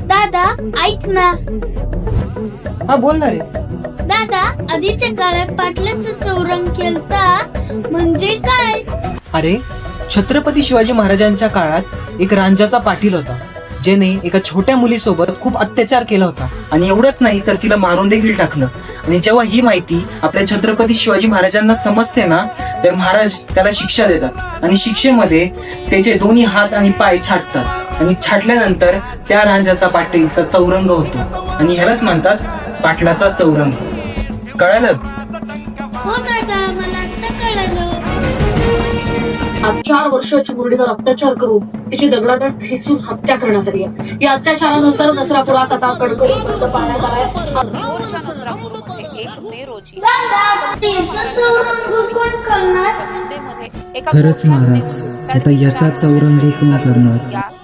दादा ऐक ना. हा बोल ना रे. दादा आधीच्या काळात पाटलाचं चौरंग केलता म्हणजे काय? अरे छत्रपती शिवाजी महाराजांच्या काळात एक रांजाचा पाटील होता, ज्याने एका छोट्या मुलीसोबत खूप अत्याचार केला होता आणि एवढंच नाही तर तिला मारून देखील टाकलं. आणि जेव्हा ही माहिती आपल्या छत्रपती शिवाजी महाराजांना समजते ना, तर महाराज त्याला शिक्षा देतात आणि शिक्षेमध्ये त्याचे दोन्ही हात आणि पाय छाटतात आणि छाटल्यानंतर त्या रांजाचा पाटीलचा चौरंग होतो आणि ह्यालाच म्हणतात पाटलाचा चौरंग. कळालं? हो दादा मला आता कळालं. आज 4 वर्षाची मुरडीवर अत्याचार करून तिची दगडाने ठेचून हत्या करण्यात आली आहे. या अत्याचारानंतर नसरापुरात आता कडकडीत पाण्यात आलाय. दादा त्याचं चौरंग कोण करणार? खरंच महाराज, आता याचा चौरंग कोण करणार?